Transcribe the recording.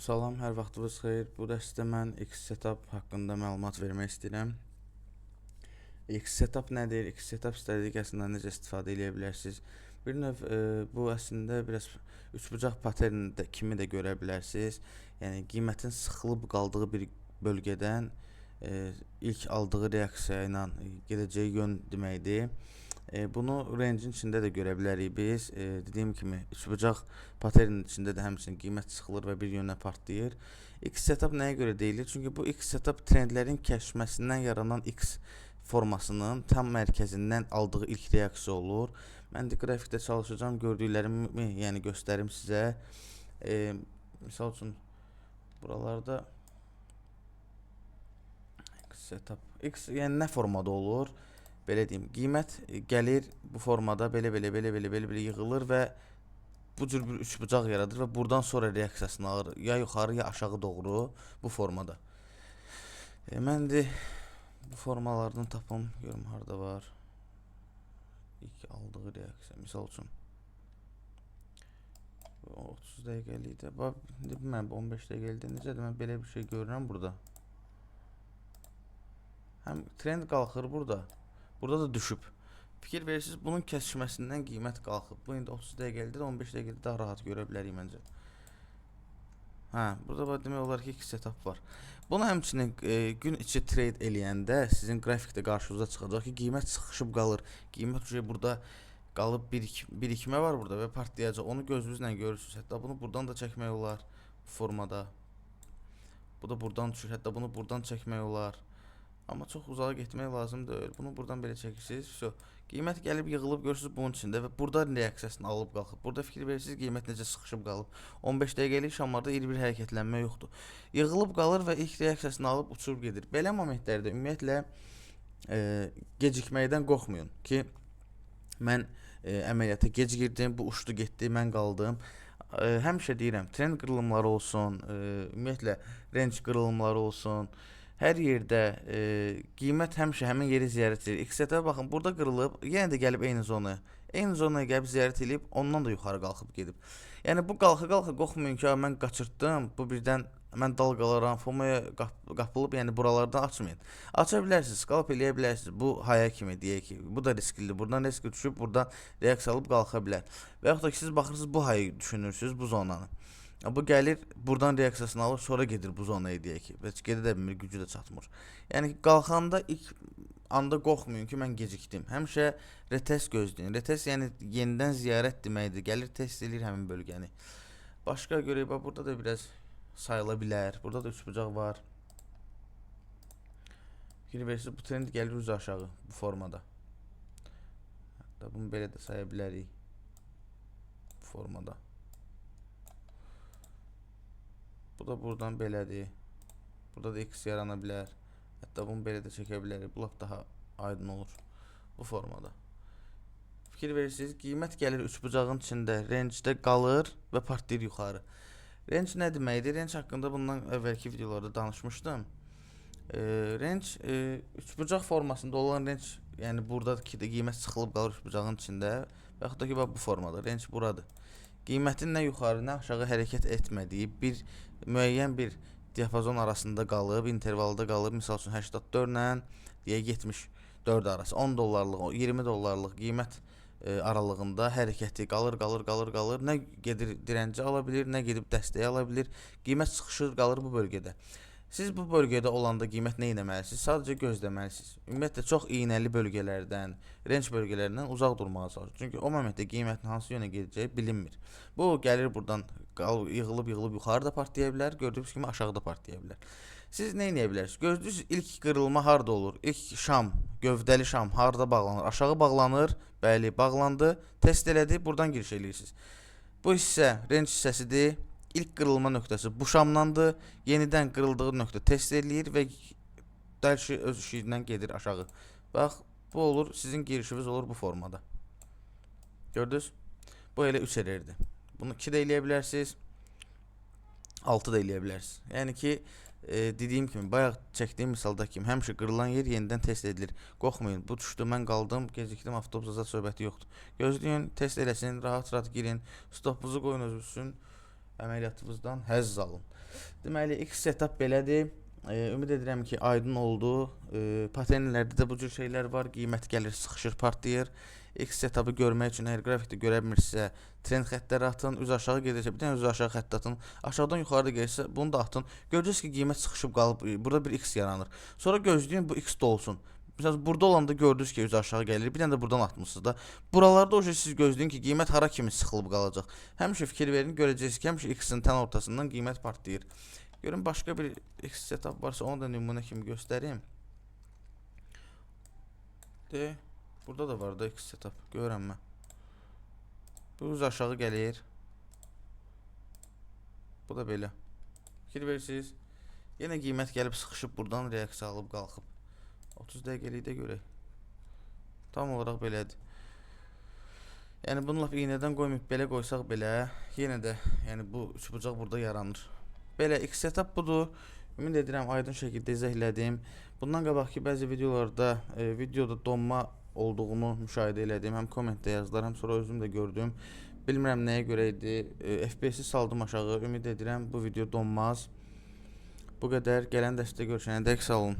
Salam, hər vaxtınız xeyir. Bu dərsdə mən X-Setup haqqında məlumat vermək istəyirəm. X-Setup nədir? X-Setup strategiyasından necə istifadə edə bilərsiniz? Bir növ bu əslində biraz üçbucaq patern kimi də görə bilərsiniz. Yəni qiymətin sıxılıb qaldığı bir bölgədən ilk aldığı reaksiya ilə gedəcəyi yön deməkdir. Bunu range'in içində də görə bilərik biz. Dediyim kimi üçbucaq patternin içində də həmçinin qiymət sıxılır və bir yönə partlayır. X-Setup nəyə görə deyilir? Çünki bu X-Setup trendlərin kəşfməsindən yaranan X formasının tam mərkəzindən aldığı ilk reaksiya olur. Mən də qrafikdə çalışacağım, gördüklərimi yəni göstərim sizə. Misal üçün buralarda X-Setup X yəni nə formada olur? Belə deyim, qiymət gəlir bu formada belə yığılır və bu cür bir üçbucaq yaradır və buradan sonra reaksiyasını alır. Ya yuxarı ya aşağı doğru bu formada. Mən də bu formalardan tapım, görüm harda var. İlk aldığı reaksiya, misal üçün 30 dəqiqəlikdə, bilmirəm 15 dəqiqəlikdə necədir, mən belə bir şey görürəm burada. Həm trend qalxır burada. Burada da düşüb. Fikir verirsiniz, bunun kəsişməsindən qiymət qalxıb. Bu indi 30 dəqiqəlikdə də 15 dəqiqəlikdə daha rahat görə bilərik məncə. Burada demək olar ki, X-Setup var. Bunu həmçinin gün içi trade eləyəndə sizin qrafikdə qarşınıza çıxacaq ki, qiymət sıxışıb qalır. Qiymət burada qalıb birikmə var burada və partlayacaq. Onu gözünüzlə görürsünüz. Hətta bunu buradan da çəkmək olar bu formada. Bu da buradan düşür. Hətta bunu buradan çəkmək olar. Amma çox uzağa getmək lazım deyil. Bunu buradan belə çəkirsiniz. Qiymət gəlib yığılıb görürsünüz bunun içində və burada reaksiyasını alıb qalxıb. Burada fikir verirsiniz qiymət necə sıxışıb qalıb. 15 dəqiqəlik şamlarda iri bir hərəkətlənmə yoxdur. Yığılıb qalır və ilk reaksiyasını alıb uçurub gedir. Belə momentlərdə ümumiyyətlə gecikməkdən qorxmayın ki, mən əməliyyata gec girdim, bu uçdu getdi, mən qaldım. Həmişə deyirəm, trend qırılımları olsun, ümumiyyətlə range qırılımları olsun. Hər yerdə qiymət həmişə həmin yeri ziyarət edir. X-Setup'a baxın, burada qırılıb, yenə də gəlib eyni zonaya. Eyni zonaya gəlib ziyarət edib, ondan da yuxarı qalxıb gedib. Yəni bu qalxa-qalxa qorxmayın ki, mən qaçırtdım, bu birdən mən dalqalaram, FOMO-ya qapılıb, yəni buralardan açmayın. Aça bilərsiniz, scalp eləyə bilərsiniz. Bu haya kimi deyək ki, bu da risklidir. Buradan risk düşüb, buradan reaksiya alıb qalxa bilər. Və yaxud da ki, siz baxırsınız bu hayı düşünürsünüz, bu zonanı. Bu gəlir, buradan reaksiyasını alır, sonra gedir bu zonaya deyək ki. Və gedə də bilmir, gücü də çatmır. Yəni qalxanda ilk anda qorxmayın ki, mən gecikdim. Həmişə retest gözləyin. Retest yəni yenidən ziyarət deməkdir. Gəlir, test edir həmin bölgəni. Başqa görək, burada da biraz sayıla bilər. Burada da üçbucaq var. Fikir verirsiniz, bu trend gəlir üzü aşağı bu formada. Hətta bunu belə də saya bilərik. Bu formada. Bu da buradan belədir. Burada da X yarana bilər. Hətta bunu belə də çəkə bilərik. Bu lap daha aydın olur. Bu formada. Fikir verirsiniz, qiymət gəlir üçbucağın içində, range'də qalır və partlayır yuxarı. Range nə deməkdir? Range haqqında bundan əvvəlki videolarda danışmışdım. Range üçbucaq formasında olan range, yəni buradakı da qiymət sıxılıb qalır üçbucağın içində və yaxud da ki, bu formada. Range buradır. Qiymətin nə yuxarı, nə aşağı hərəkət etmədiyi bir müəyyən bir diapazon arasında qalıb, intervalda qalıb, misal üçün 84 ilə deyək 74 arası, 10 dollarlıq, 20 dollarlıq qiymət aralığında hərəkəti qalır. Nə gedir dirənci ala bilir, nə gedib dəstəyi ala bilir. Qiymət sıxışır, qalır bu bölgədə. Siz bu bölgədə olanda qiymət nə etməlisiniz? Sadəcə gözləməlisiniz. Ümumiyyətlə çox iynəli bölgələrdən, range bölgələrindən uzaq durmağa çalışın. Çünki o momentdə qiymətin hansı yönə gedəcəyi bilinmir. Bu gəlir buradan yığılıb yuxarıda partlaya bilər, gördüyünüz kimi aşağıda partlaya bilər. Siz nə edə bilərsiniz? Gözlüyüz ilk qırılma harda olur? İlk şam, gövdəli şam harda bağlanır? Aşağı bağlanır. Bəli, bağlandı. Test elədi, buradan giriş eləyirsiniz. Bu hissə range hissəsidir. İlk qırılma nöqtəsi bu şamdandır. Yenidən qırıldığı nöqtə test eləyir və dərsi öz işindən gedir aşağı. Bax, bu olur, sizin girişiniz olur bu formada. Gördünüz? Bu elə 3 erərdir. Bunu 2 də eləyə bilərsiniz, 6 da eləyə bilərsiniz. Yəni ki, dediyim kimi, bayaq çəkdiyim misalda kimi, həmişə qırılan yer yenidən test edilir. Qorxmayın, bu düşdü, mən qaldım, gecikdim, avtobus azad söhbəti yoxdur. Gözləyin, test eləsin, rahat-rahat girin, stopunuzu qoyun özü üçün. əməliyyatımızdan həzz alın. Deməli, X setup belədir. Ümid edirəm ki, aydın oldu. Paternlərdə də bu cür şeylər var. Qiymət gəlir, sıxışır, partlayır. X setup'ı görmək üçün əgər qrafikdə görə bilmirsinizsə, trend xəttləri atın. Üz aşağı gedirsə, bir dənə üz aşağı xətt atın. Aşağıdan yuxarı gəlirsə, bunu da atın. Görəcəksiniz ki, qiymət sıxışıb qalıb. Burada bir X yaranır. Sonra gözləyin bu X dolsun. Məsələn, burada olanda gördünüz ki, üz aşağı gəlir. Bir dənə də buradan atmısınız da. Buralarda o şey siz gözləyin ki, qiymət hara kimi sıxılıb qalacaq. Həmişə fikir verin, görəcəksiniz ki, həmişə X-in tən ortasından qiymət partlayır. Görün, başqa bir X setup varsa onu da nümunə kimi göstərim. Burada da var da X setup. Görürəm mən. Bu üz aşağı gəlir. Bu da belə. Fikir verirsiniz. Yenə qiymət gəlib sıxışıb buradan reaksiya alıb qalxıb. 30 dəqiqəlikdə görək. Tam olaraq belədir. Yəni bunu lap iynədən qoymayıb belə qoysaq belə, yenə də yəni bu üçbucaq burada yaranır. Belə X setup budur. Ümid edirəm aydın şəkildə izah Bundan qabaqki bəzi videolarda videoda donma olduğunu müşahidə elədim. Həm kommentdə yazdılar, həm sonra özüm də gördüm. Bilmirəm nəyə görə idi. FPS-i saldım aşağı. Ümid edirəm bu video donmaz. Bu qədər. Gələn dərsdə görüşənədək sağ olun.